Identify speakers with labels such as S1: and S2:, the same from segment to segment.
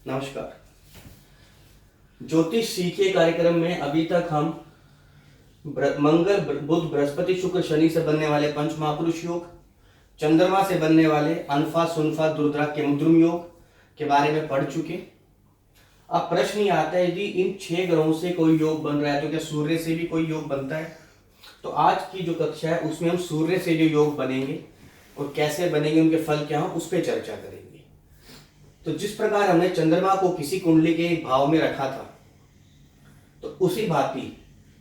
S1: नमस्कार। ज्योतिष सीखे कार्यक्रम में अभी तक हम मंगल बुध बृहस्पति शुक्र शनि से बनने वाले पंच महापुरुष योग, चंद्रमा से बनने वाले अनफा सुनफा दुर्द्रा केमुद्रुम योग के बारे में पढ़ चुके। अब प्रश्न ये आता है जी, इन 6 ग्रहों से कोई योग बन रहा है तो क्या सूर्य से भी कोई योग बनता है? तो आज की जो कक्षा है उसमें हम सूर्य से जो योग बनेंगे और कैसे बनेंगे, उनके फल क्या हो, उस पर चर्चा करेंगे। तो जिस प्रकार हमने चंद्रमा को किसी कुंडली के एक भाव में रखा था, तो उसी भांति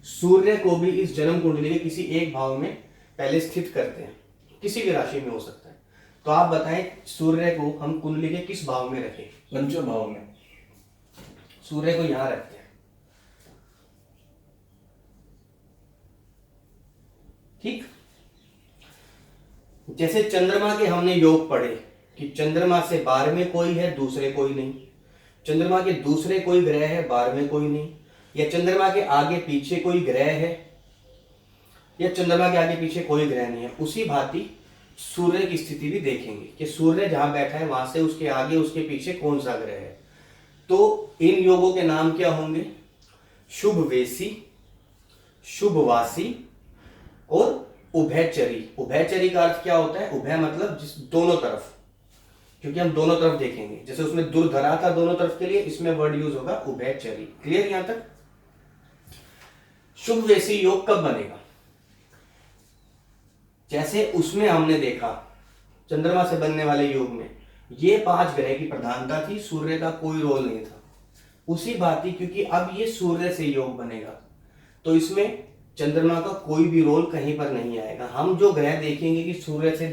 S1: सूर्य को भी इस जन्म कुंडली के किसी एक भाव में पहले स्थित करते हैं। किसी भी राशि में हो सकता है। तो आप बताएं, सूर्य को हम कुंडली के किस भाव में रखें?
S2: पंचम भाव में।
S1: सूर्य को यहां रखते हैं, ठीक। जैसे चंद्रमा के हमने योग पढ़े कि चंद्रमा से 12वें कोई है, दूसरे कोई नहीं। चंद्रमा के दूसरे कोई ग्रह है, 12वें कोई नहीं। या चंद्रमा के आगे पीछे कोई ग्रह है, या चंद्रमा के आगे पीछे कोई ग्रह नहीं है। उसी भांति सूर्य की स्थिति भी देखेंगे कि सूर्य जहां बैठा है वहां से उसके आगे उसके पीछे कौन सा ग्रह है। तो इन योगों के नाम क्या होंगे? शुभवेशी, शुभवासी और उभयचरी। उभयचरी का अर्थ क्या होता है? उभय मतलब जिस दोनों तरफ, क्योंकि हम दोनों तरफ देखेंगे। जैसे उसमें दुर्धरा था दोनों तरफ के लिए, इसमें वर्ड यूज होगा उभयचरी। क्लियर यहां तक? शुभवेशी योग कब बनेगा? जैसे उसमें हमने देखा चंद्रमा से बनने वाले योग में ये 5 ग्रह की प्रधानता थी, सूर्य का कोई रोल नहीं था। उसी भांति क्योंकि अब ये सूर्य से योग बनेगा तो इसमें चंद्रमा का कोई भी रोल कहीं पर नहीं आएगा। हम जो ग्रह देखेंगे कि सूर्य से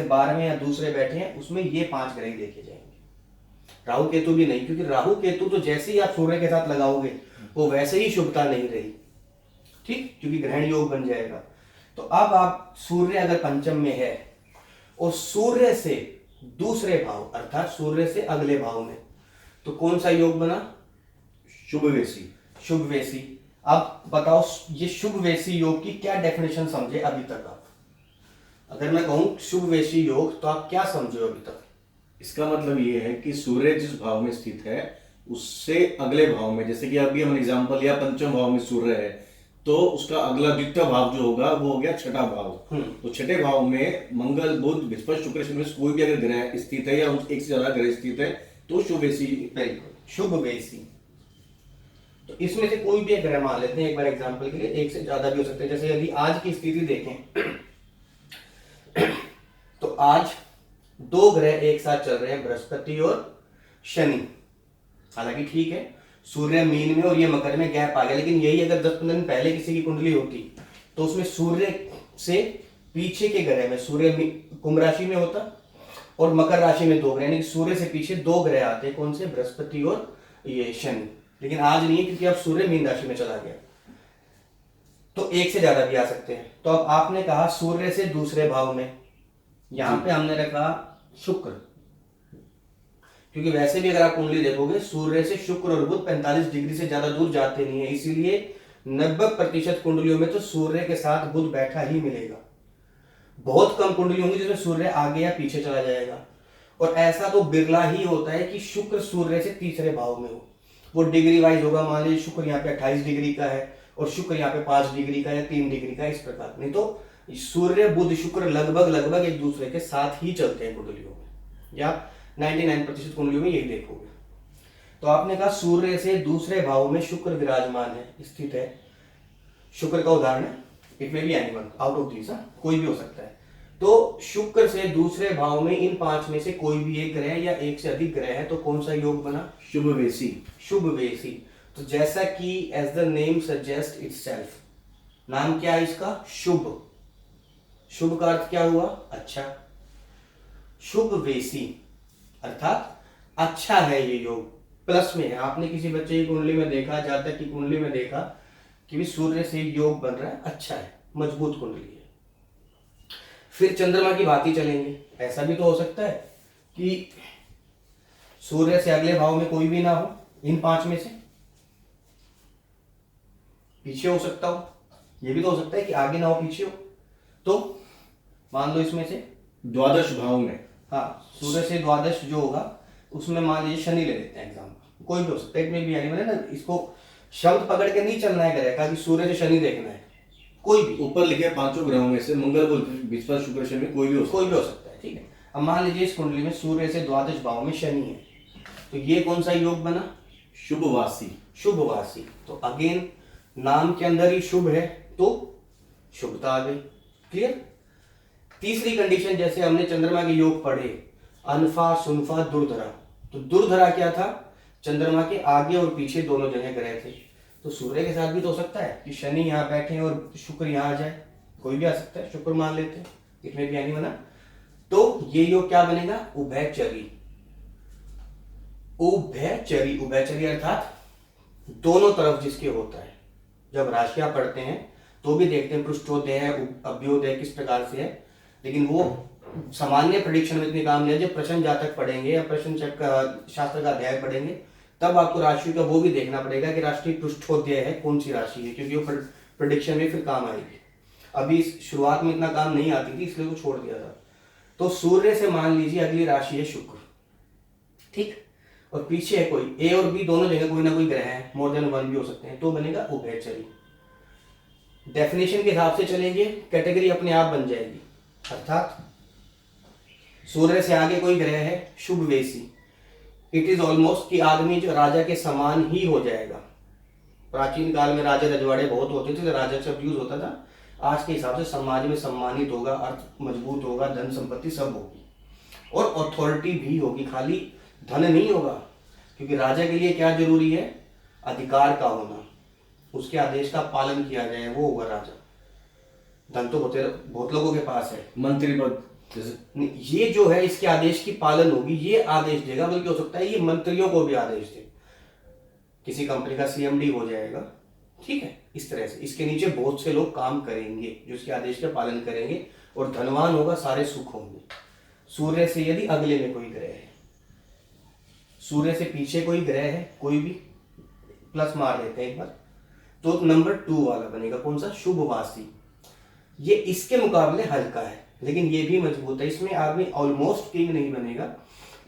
S1: 12वें या दूसरे बैठे हैं, उसमें ये 5 ग्रह देखे जाएंगे। राहु केतु भी नहीं, क्योंकि राहु केतु तो जैसे ही आप सूर्य के साथ लगाओगे वो वैसे ही शुभता नहीं रही, ठीक, क्योंकि ग्रहण योग बन जाएगा। तो अब आप सूर्य अगर पंचम में है और सूर्य से दूसरे भाव अर्थात सूर्य से अगले भाव में, तो कौन सा योग बना?
S2: शुभवेशी।
S1: शुभवेशी। अब बताओ ये शुभवेशी योग की क्या डेफिनेशन समझे अभी तक आप? अगर मैं कहूं शुभवेशी योग तो आप क्या समझे अभी तक?
S2: इसका मतलब ये है कि सूर्य जिस भाव में स्थित है उससे अगले भाव में, जैसे कि अभी हम एग्जांपल लिया पंचम भाव में सूर्य है, तो उसका अगला द्वितीय भाव जो होगा वो हो गया छठा भाव। तो छठे भाव में मंगल बुध बृहस्पति शुक्र शनि में कोई भी अगर ग्रह स्थित है या एक से ज्यादा ग्रह स्थित है तो शुभवेशी।
S1: शुभवेशी। तो इसमें से कोई भी एक ग्रह मान लेते हैं एक बार एग्जांपल के लिए, एक से ज्यादा भी हो सकते हैं। जैसे यदि आज की स्थिति देखें तो आज 2 ग्रह एक साथ चल रहे हैं, बृहस्पति और शनि। हालांकि ठीक है, सूर्य मीन में और ये मकर में गैप आ गया, लेकिन यही अगर 10-15 दिन पहले किसी की कुंडली होती तो उसमें सूर्य से पीछे के ग्रह में, सूर्य कुंभ राशि में होता और मकर राशि में 2 ग्रह, यानी सूर्य से पीछे 2 ग्रह आते हैं। कौन से? बृहस्पति और ये शनि। लेकिन आज नहीं है क्योंकि अब सूर्य मीन राशि में चला गया, तो एक से ज्यादा भी आ सकते हैं। तो अब आपने कहा सूर्य से दूसरे भाव में, यहां पे हमने रखा शुक्र, क्योंकि वैसे भी अगर आप कुंडली देखोगे सूर्य से शुक्र और बुध 45 डिग्री से ज्यादा दूर जाते नहीं है, इसीलिए 90% कुंडलियों में तो सूर्य के साथ बुध बैठा ही मिलेगा। बहुत कम कुंडली होंगी जिसमें सूर्य आगे या पीछे चला जाएगा, और ऐसा तो बिरला ही होता है कि शुक्र सूर्य से तीसरे भाव में हो। वो डिग्री वाइज होगा, मान लीजिए शुक्र यहाँ पे 28 डिग्री का है और शुक्र यहाँ पे 5 डिग्री का या 3 डिग्री का, इस प्रकार। नहीं तो सूर्य बुध शुक्र लगभग एक दूसरे के साथ ही चलते हैं कुंडलियों में, या 99% कुंडलियों में यही देखोगे। तो आपने कहा सूर्य से दूसरे भाव में शुक्र विराजमान है, स्थित है। शुक्र का उदाहरण है, इट में भी एनीवन आउट ऑफ दीस, कोई भी हो सकता है। तो शुक्र से दूसरे भाव में इन 5 में से कोई भी एक ग्रह या एक से अधिक ग्रह है, तो कौन सा योग बना?
S2: शुभवेशी।
S1: शुभवेशी। तो जैसा कि एज द नेम सजेस्ट इटसेल्फ, नाम क्या है इसका? शुभ। शुभ का अर्थ क्या हुआ? अच्छा। शुभवेशी अर्थात अच्छा है ये योग, प्लस में है। आपने किसी बच्चे की कुंडली में देखा, जातक की कुंडली में देखा कि भी सूर्य से योग बन रहा है, अच्छा है, मजबूत कुंडली है। फिर चंद्रमा की बात ही चलेंगे। ऐसा भी तो हो सकता है कि सूर्य से अगले भाव में कोई भी ना हो, इन 5 में से पीछे हो सकता हो। ये भी तो हो सकता है कि आगे ना हो पीछे हो। तो मान लो इसमें से
S2: द्वादश भाव में,
S1: हाँ, सूर्य से द्वादश जो होगा उसमें मान लीजिए शनि ले लेते हैं एग्जाम्पल, कोई भी हो सकता है, इट में भी एनिमल है ना, इसको शब्द पकड़ के नहीं चलना है ग्रह का कि सूर्य से शनि देखना है, कोई भी
S2: ऊपर लिखे 5 ग्रहों में से मंगल बुध बृहस्पति शुक्र शनि कोई भी हो सकता
S1: कोई भी हो सकता है, ठीक है। अब मान लीजिए इस कुंडली में सूर्य से द्वादश भाव में शनि है, तो ये कौन सा योग बना?
S2: है। शुभवासी।
S1: शुभवासी। तो अगेन नाम के अंदर ही शुभ है तो शुभता आ गई। क्लियर? तीसरी कंडीशन, जैसे हमने चंद्रमा के योग पढ़े, अनफा सुनफा दुर्धरा, तो दुर्धरा क्या था? चंद्रमा के आगे और पीछे दोनों जगह ग्रह थे, तो सूर्य के साथ भी तो हो सकता है कि शनि यहाँ बैठे और शुक्र यहाँ आ जाए, कोई भी आ सकता है, शुक्र मान लेते हैं, इसमें भी यानी बना। तो ये योग क्या बनेगा? उभयचरी। उभयचरी, उभयचरी अर्थात दोनों तरफ जिसके होता है। जब राशियां पढ़ते हैं तो भी देखते हैं पृष्ठोदय है, अभ्योदय किस प्रकार से है, लेकिन वो सामान्य प्रेडिक्शन में इतनी काम नहीं है। जब प्रश्न जातक पढ़ेंगे या प्रश्न शास्त्र का अध्याय पढ़ेंगे तब आपको राशि का वो भी देखना पड़ेगा कि राशि पृष्ठोदय है कौन सी राशि है, क्योंकि वो प्रेडिक्शन में फिर काम आएगी। अभी शुरुआत में इतना काम नहीं आती थी, इसलिए वो छोड़ दिया था। तो सूर्य से मान लीजिए अगली राशि है शुक्र, ठीक, और पीछे है कोई ए और बी, दोनों जगह कोई ना कोई ग्रह है, मोर देन वन भी हो सकते हैं, तो बनेगा उभयचरी। डेफिनेशन के हिसाब से चलेंगे, कैटेगरी अपने आप बन जाएगी, अर्थात सूर्य से आगे कोई ग्रह है शुभ वेशी, इट इज ऑलमोस्ट कि आदमी जो राजा के समान ही हो जाएगा। प्राचीन काल में राजा रजवाड़े बहुत होते थे तो राजा से अब्यूज होता था, आज के हिसाब से समाज में सम्मानित होगा, अर्थ मजबूत होगा, धन संपत्ति सब होगी और अथॉरिटी भी होगी, खाली धन नहीं होगा, क्योंकि राजा के लिए क्या जरूरी है? अधिकार का होना, उसके आदेश का पालन किया जाए, वो होगा राजा। धन तो बहुत लोगों के पास है,
S2: मंत्री पद जैसे
S1: ये जो है इसके आदेश की पालन होगी, ये आदेश देगा, बल्कि हो सकता है ये मंत्रियों को भी आदेश दे, किसी कंपनी का सीएमडी हो जाएगा, ठीक है, इस तरह से इसके नीचे बहुत से लोग काम करेंगे जो इसके आदेश का पालन करेंगे और धनवान होगा, सारे सुख होंगे। सूर्य से यदि अगले में कोई ग्रह है, सूर्य से पीछे कोई ग्रह है, कोई भी प्लस मार लेते हैं एक बार, तो नंबर 2 वाला बनेगा कौन सा? शुभवासी। ये इसके मुकाबले हल्का है लेकिन ये भी मजबूत है, इसमें आदमी ऑलमोस्ट किंग नहीं बनेगा,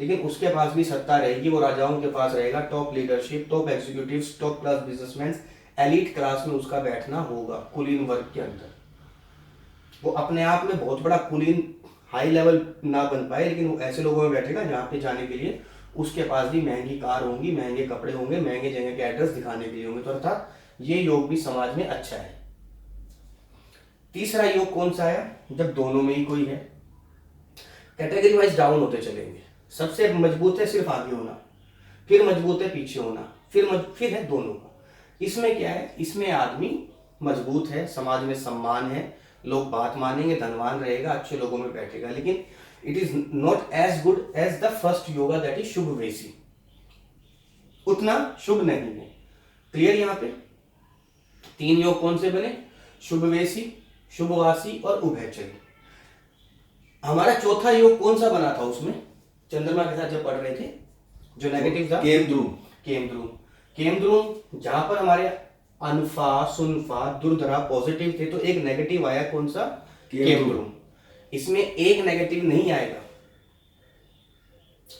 S1: लेकिन उसके पास भी सत्ता रहेगी, वो राजाओं के पास रहेगा, top leadership, top executives, top class businessman, elite class में उसका बैठना होगा, कुलीन वर्ग के अंदर। वो अपने आप में बहुत बड़ा कुलीन हाई लेवल ना बन पाए, लेकिन वो ऐसे लोगों में बैठेगा जहाँ पे जाने के लिए उसके पास भी महंगी कार होंगी, महंगे कपड़े होंगे, महंगे जगह के एड्रेस दिखाने के लिए होंगे, तो अर्थात ये योग भी समाज में अच्छा है। तीसरा योग कौन सा है? जब दोनों में ही कोई है, कैटेगरी वाइज डाउन होते चलेंगे। सबसे मजबूत है सिर्फ आगे होना, फिर मजबूत है पीछे होना, फिर है दोनों का। इसमें क्या है? इसमें आदमी मजबूत है, समाज में सम्मान है, लोग बात मानेंगे, धनवान रहेगा, अच्छे लोगों में बैठेगा, लेकिन it is not as good as the first yoga that is शुभ वेशी, उतना शुभ नहीं है। क्लियर? यहाँ पे 3 योग कौन से बने? शुभ वेशी, शुभवासी और उभयचरी। हमारा चौथा योग कौन सा बना था उसमें चंद्रमा के साथ जब पढ़ रहे थे, जो नेगेटिव था? केमद्रुम, जहां पर हमारे अनफा सुनफा दुर्धरा पॉजिटिव थे, तो एक नेगेटिव आया, कौन सा? केमद्रुम। इसमें एक नेगेटिव नहीं आएगा,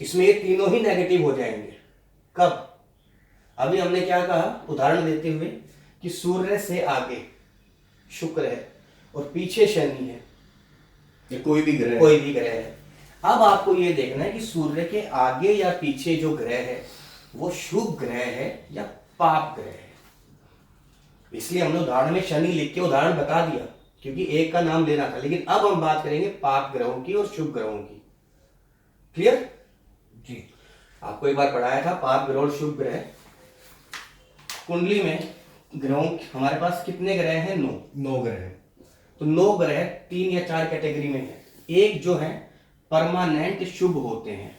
S1: इसमें ये तीनों ही नेगेटिव हो जाएंगे। कब? अभी हमने क्या कहा उदाहरण देते हुए कि सूर्य से आगे शुक्र है और पीछे शनि है,
S2: कोई भी ग्रह
S1: है। अब आपको ये देखना है कि सूर्य के आगे या पीछे जो ग्रह है वो शुभ ग्रह है या पाप ग्रह है। इसलिए हमने उदाहरण में शनि लिख के उदाहरण बता दिया, क्योंकि एक का नाम लेना था, लेकिन अब हम बात करेंगे पाप ग्रहों की और शुभ ग्रहों की। क्लियर जी? आपको एक बार पढ़ाया था पाप ग्रह और शुभ ग्रह। कुंडली में ग्रहों हमारे पास कितने ग्रह हैं?
S2: 9 ग्रह।
S1: तो 9 ग्रह 3 या 4 कैटेगरी में है। एक जो है परमानेंट शुभ होते हैं।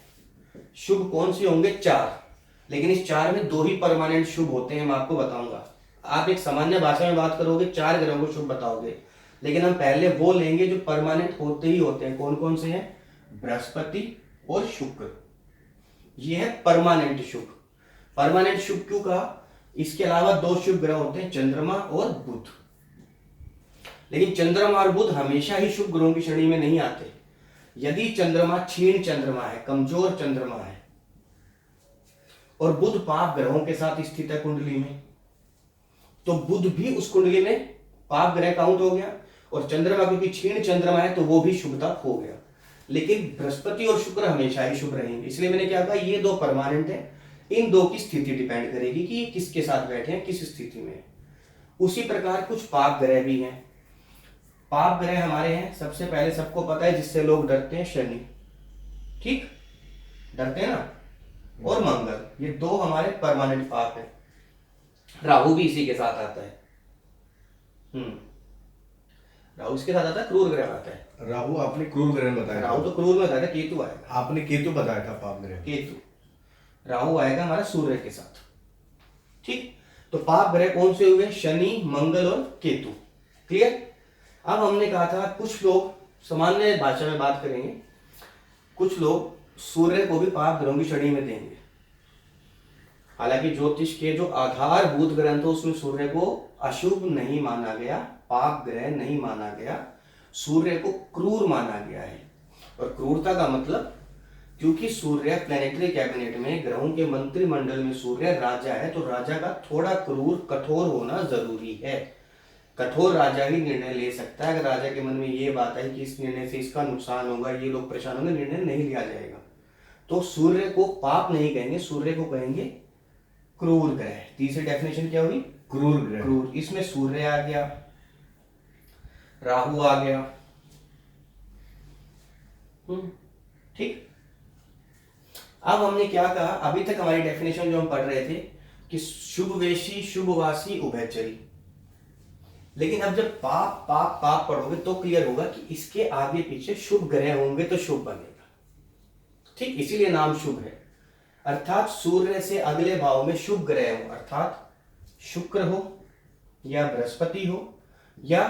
S1: शुभ कौन से होंगे? 4, लेकिन इस 4 में 2 ही परमानेंट शुभ होते हैं, मैं आपको बताऊंगा। आप एक सामान्य भाषा में बात करोगे 4 ग्रहों को शुभ बताओगे, लेकिन हम पहले वो लेंगे जो परमानेंट होते ही होते हैं। कौन कौन से हैं? बृहस्पति और शुक्र, ये है परमानेंट शुभ। परमानेंट शुभ क्यों कहा? इसके अलावा 2 शुभ ग्रह होते हैं, चंद्रमा और बुध। लेकिन चंद्रमा और बुध हमेशा ही शुभ ग्रहों की श्रेणी में नहीं आते। यदि चंद्रमा क्षीण चंद्रमा है, कमजोर चंद्रमा है, और बुध पाप ग्रहों के साथ स्थित है कुंडली में, तो बुध भी उस कुंडली में पाप ग्रह काउंट हो गया, और चंद्रमा क्योंकि क्षीण चंद्रमा है तो वो भी शुभता हो गया। लेकिन बृहस्पति और शुक्र हमेशा ही शुभ रहेंगे, इसलिए मैंने क्या कहा, ये दो परमानेंट है, इन दो की स्थिति डिपेंड करेगी कि ये किसके साथ बैठे हैं, किस स्थिति में है। उसी प्रकार कुछ पाप ग्रह भी हैं। पाप ग्रह हमारे हैं, सबसे पहले सबको पता है जिससे लोग डरते हैं, शनि, ठीक, डरते हैं ना, और मंगल, ये दो हमारे परमानेंट पाप है। राहु भी इसी के साथ आता है। राहु इसके साथ आता है, क्रूर ग्रह आता है।
S2: राहु आपने क्रूर ग्रह में बताया
S1: राहु तो क्रूर में बताया था, केतु आएगा।
S2: आपने केतु बताया था पाप ग्रह।
S1: केतु, राहु आएगा हमारा सूर्य के साथ, ठीक। तो पाप ग्रह कौन से हुए, शनि, मंगल और केतु, क्लियर। अब हमने कहा था कुछ लोग, सामान्य भाषा में बात करेंगे, कुछ लोग सूर्य को भी पाप ग्रहों की श्रेणी में देंगे। हालांकि ज्योतिष के जो आधारभूत ग्रंथ हो उसमें सूर्य को अशुभ नहीं माना गया, पाप ग्रह नहीं माना गया, सूर्य को क्रूर माना गया है। और क्रूरता का मतलब, क्योंकि सूर्य प्लेनेटरी कैबिनेट में, ग्रहों के मंत्रिमंडल में सूर्य राजा है, तो राजा का थोड़ा क्रूर, कठोर होना जरूरी है। कठोर राजा ही निर्णय ले सकता है। अगर राजा के मन में ये बात है कि इस निर्णय से इसका नुकसान होगा, ये लोग परेशान होंगे, निर्णय नहीं लिया जाएगा। तो सूर्य को पाप नहीं कहेंगे, सूर्य को कहेंगे क्रूर ग्रह। तीसरी डेफिनेशन क्या हुई,
S2: क्रूर ग्रह।
S1: क्रूर, इसमें सूर्य आ गया, राहु आ गया, ठीक। अब हमने क्या कहा, अभी तक हमारी डेफिनेशन जो हम पढ़ रहे थे कि शुभवेशी, शुभवासी, उभयचरी। लेकिन अब जब पाप पाप पाप पढ़ोगे तो क्लियर होगा कि इसके आगे पीछे शुभ ग्रह होंगे तो शुभ बनेगा, ठीक, इसीलिए नाम शुभ है। अर्थात सूर्य से अगले भाव में शुभ ग्रह हो, अर्थात शुक्र हो या बृहस्पति हो या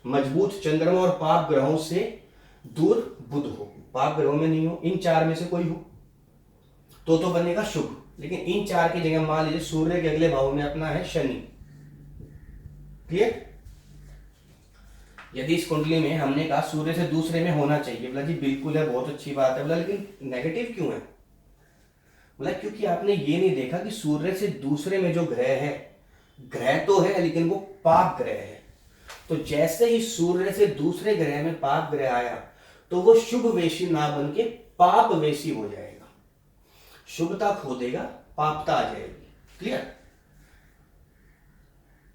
S1: मजबूत चंद्रमा और पाप ग्रहों से दूर बुध हो। पाप ग्रहों में नहीं हो, इन चार में से कोई हो तो बनेगा शुभ। लेकिन इन चार की जगह मान लीजिए सूर्य के अगले भाव में अपना है शनि, क्लियर। यदि इस कुंडली में हमने कहा सूर्य से दूसरे में होना चाहिए, बोला जी बिल्कुल है, बहुत अच्छी बात है, बोला लेकिन नेगेटिव क्यों है, बोला क्योंकि आपने ये नहीं देखा कि सूर्य से दूसरे में जो ग्रह है, ग्रह तो है लेकिन वो पाप ग्रह है। तो जैसे ही सूर्य से दूसरे ग्रह में पाप ग्रह आया तो वो शुभ वेशी ना बन के पाप वेशी हो जाएगा, शुभता खो देगा, पापता आ जाएगी, क्लियर।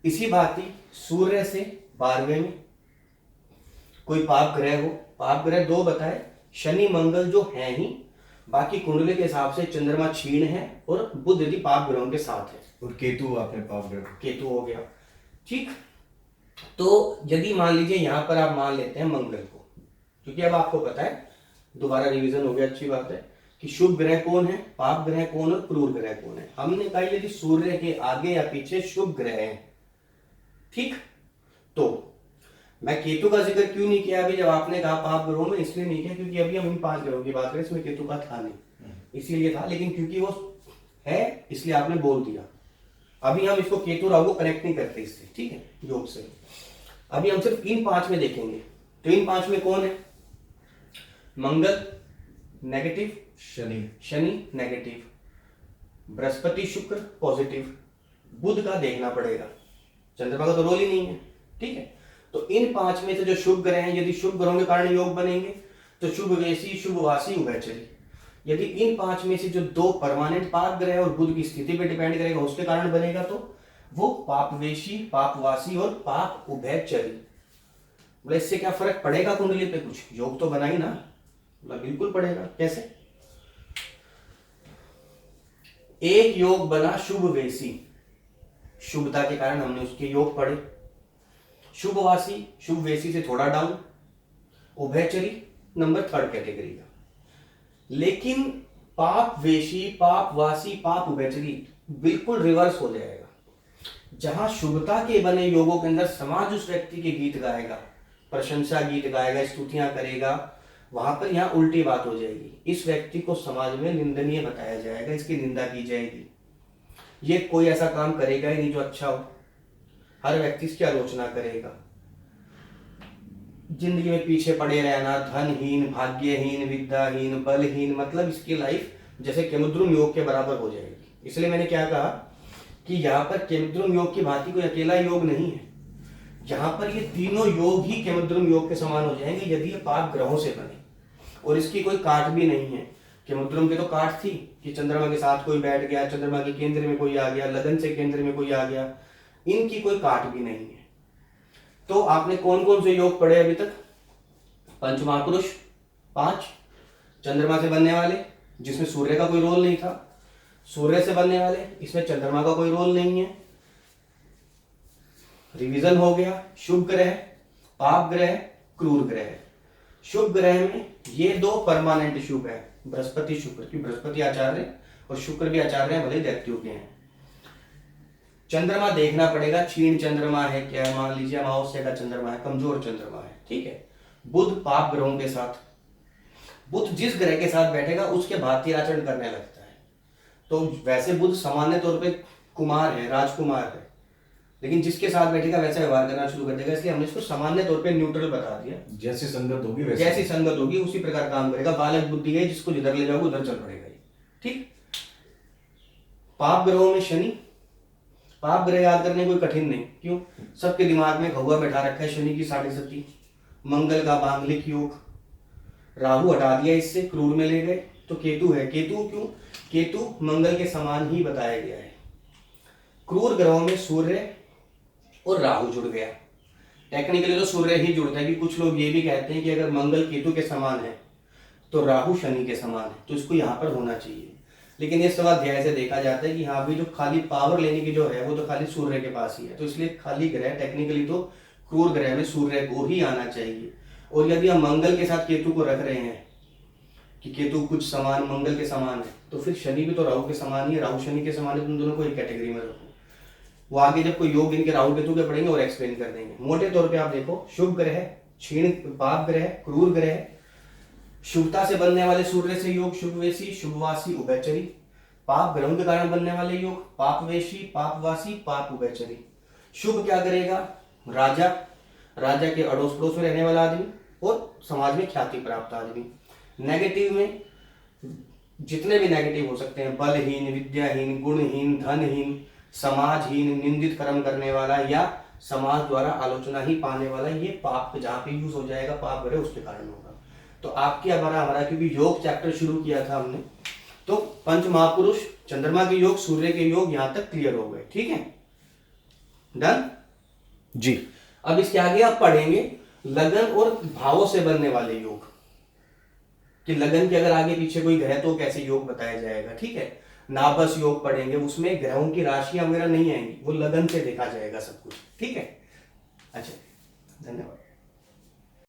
S1: इसी भांति सूर्य से 12वें में कोई पाप ग्रह हो, पाप ग्रह दो बताए, शनि मंगल जो है ही, बाकी कुंडली के हिसाब से चंद्रमा क्षीण है और बुध यदि पाप ग्रहों के साथ है,
S2: और केतु आपने पाप ग्रह,
S1: केतु हो गया, ठीक। तो यदि मान लीजिए यहां पर आप मान लेते हैं मंगल को, क्योंकि अब आपको पता है, दोबारा रिवीजन हो गया, अच्छी बात है कि शुभ ग्रह कौन है, पाप ग्रह कौन और क्रूर ग्रह कौन है। हमने कहा यदि सूर्य के आगे या पीछे शुभ ग्रह है, ठीक। तो मैं केतु का जिक्र क्यों नहीं किया अभी जब आपने कहा पाप ग्रहों में, इसलिए नहीं किया क्योंकि अभी हम इन 5 ग्रहों की बात करें, इसमें केतु का था नहीं, इसीलिए था। लेकिन क्योंकि वो है इसलिए आपने बोल दिया। अभी हम इसको केतु राहु को कनेक्ट नहीं करते इससे, ठीक है, योग से। अभी हम सिर्फ इन 5 में देखेंगे। तो इन 5 में कौन है, मंगल नेगेटिव, शनि नेगेटिव, बृहस्पति शुक्र पॉजिटिव, बुध का देखना पड़ेगा, चंद्रमा का तो रोल ही नहीं है, ठीक है। तो इन 5 में से जो शुभ ग्रह हैं, यदि शुभ ग्रहों के कारण योग बनेंगे तो शुभ वेशी, शुभवासी, उभयचरी। यदि इन 5 में से जो 2 परमानेंट पाप ग्रह और बुध की स्थिति पे डिपेंड करेगा, उसके कारण बनेगा, तो वो पापवेशी, पापवासी और पाप उभयचरी। बोले इससे क्या फर्क पड़ेगा कुंडली पे, कुछ योग तो बना ही ना, बोला बिल्कुल पड़ेगा। कैसे, एक योग बना शुभवेशी, शुभता के कारण हमने उसके योग पढ़े, शुभवासी शुभवेशी से थोड़ा डाउन, उभयचरी नंबर 3rd कैटेगरी का। लेकिन पापवेशी, पापवासी, पाप उभयचरी बिल्कुल रिवर्स हो जाएगा। जहां शुभता के बने योगों के अंदर समाज उस व्यक्ति के गीत गाएगा, प्रशंसा गीत गाएगा, स्तुतियां करेगा, वहां पर यहां उल्टी बात हो जाएगी। इस व्यक्ति को समाज में निंदनीय बताया जाएगा, इसकी निंदा की जाएगी, ये कोई ऐसा काम करेगा ही नहीं जो अच्छा हो, हर व्यक्ति इसकी आलोचना करेगा। जिंदगी में पीछे पड़े रहना, धनहीन, भाग्यहीन, विद्याहीन, बलहीन, मतलब इसकी लाइफ जैसे केमुद्रुम योग के बराबर हो जाएगी। इसलिए मैंने क्या कहा कि यहाँ पर केमद्रुम योग की भांति कोई अकेला योग नहीं है, यहाँ पर ये तीनों योग ही केमद्रुम योग के समान हो जाएंगे यदि ये पाप ग्रहों से बने, और इसकी कोई काट भी नहीं है। केमद्रुम की तो काट थी कि चंद्रमा के साथ कोई बैठ गया, चंद्रमा के केंद्र में कोई आ गया, लगन से केंद्र में कोई आ गया, इनकी कोई काट भी नहीं है। तो आपने कौन कौन से योग पढ़े अभी तक? पंच महापुरुष 5, चंद्रमा से बनने वाले जिसमें सूर्य का कोई रोल नहीं था, सूर्य से बनने वाले इसमें चंद्रमा का कोई रोल नहीं है। रिवीजन हो गया, शुभ ग्रह, पाप ग्रह, क्रूर ग्रह। शुभ ग्रह में ये 2 परमानेंट शुभ है, बृहस्पति शुक्र, की बृहस्पति आचार्य और शुक्र भी आचार्य हैं, भले दैत्यों के हैं। चंद्रमा देखना पड़ेगा, क्षीण चंद्रमा है क्या, मान लीजिए अमावस्या का चंद्रमा है, कमजोर चंद्रमा है, ठीक है। बुध पाप ग्रहों के साथ, बुध जिस ग्रह के साथ बैठेगा उसके भांति आचरण करने लगता है। तो वैसे बुध सामान्य तौर पे कुमार है, राजकुमार है, लेकिन जिसके साथ बैठेगा वैसा व्यवहार करना शुरू कर देगा, इसलिए हमने इसको सामान्य तौर पे न्यूट्रल बता दिया।
S2: जैसी संगत होगी वैसे,
S1: जैसी संगत होगी उसी प्रकार काम करेगा। बालक बुद्धि है, जिसको जिधर ले जाओगे उधर चल पड़ेगा, ठीक। पाप ग्रहों में शनि, पाप ग्रह याद करने कोई कठिन नहीं, क्यों? सबके दिमाग में घुआ बैठा रखा है शनि की 7.5। मंगल का मांगलिक योग, राहु हटा दिया इससे, क्रूर में ले गए, तो केतु है। केतु क्यों? केतु मंगल के समान ही बताया गया है। क्रूर ग्रहों में सूर्य और राहु जुड़ गया। टेक्निकली तो सूर्य ही जुड़ता है, कि कुछ लोग ये भी कहते हैं कि अगर मंगल केतु के समान है तो राहु शनि के समान है, तो इसको यहाँ पर होना चाहिए। लेकिन ये स्वाध्याय से देखा जाता है कि हाँ भी जो खाली पावर लेने की जो है वो तो खाली सूर्य के पास ही है, तो इसलिए खाली ग्रह टेक्निकली तो क्रूर ग्रह में सूर्य को ही आना चाहिए। और यदि हम मंगल के साथ केतु को रख रहे हैं कि केतु कुछ समान मंगल के समान है, तो फिर शनि भी तो राहु के समान ही है, राहु शनि के समान है, तुम दोनों को एक कैटेगरी में रखो। वो आगे जब कोई योग इनके राहु केतु के पढ़ेंगे और एक्सप्लेन कर देंगे। मोटे तौर पे आप देखो, शुभ ग्रह, क्षीण पाप ग्रह, क्रूर ग्रह, शुभता से बनने वाले सूर्य से योग शुभवेशी, शुभवासी, उभयचरी। पाप ग्रहों के कारण बनने वाले योग पापवेशी, पापवासी, पाप उभयचरी। शुभ क्या करेगा? राजा, राजा के अड़ोस पड़ोस में रहने वाला आदमी और समाज में ख्याति प्राप्त आदमी। नेगेटिव में जितने भी नेगेटिव हो सकते हैं, बलहीन, विद्याहीन, गुणहीन, धनहीन, समाजहीन, निंदित कर्म करने वाला या समाज द्वारा आलोचना ही पाने वाला, ये पाप जहाँ पे यूज हो जाएगा पाप ग्रह उसके कारण होगा। तो आपके हमारा क्योंकि योग चैप्टर शुरू किया था हमने, तो पंच महापुरुष, चंद्रमा के योग, सूर्य के योग यहां तक क्लियर हो गए, ठीक है, डन
S2: जी।
S1: अब इसके आगे आप पढ़ेंगे लगन और भावों से बनने वाले योग, कि लगन के अगर आगे पीछे कोई ग्रह तो कैसे योग बताया जाएगा, ठीक है। नाभस योग पढ़ेंगे, उसमें ग्रहों की राशियां वगैरह नहीं आएंगी, वो लगन से देखा जाएगा सब कुछ, ठीक है। अच्छा, धन्यवाद।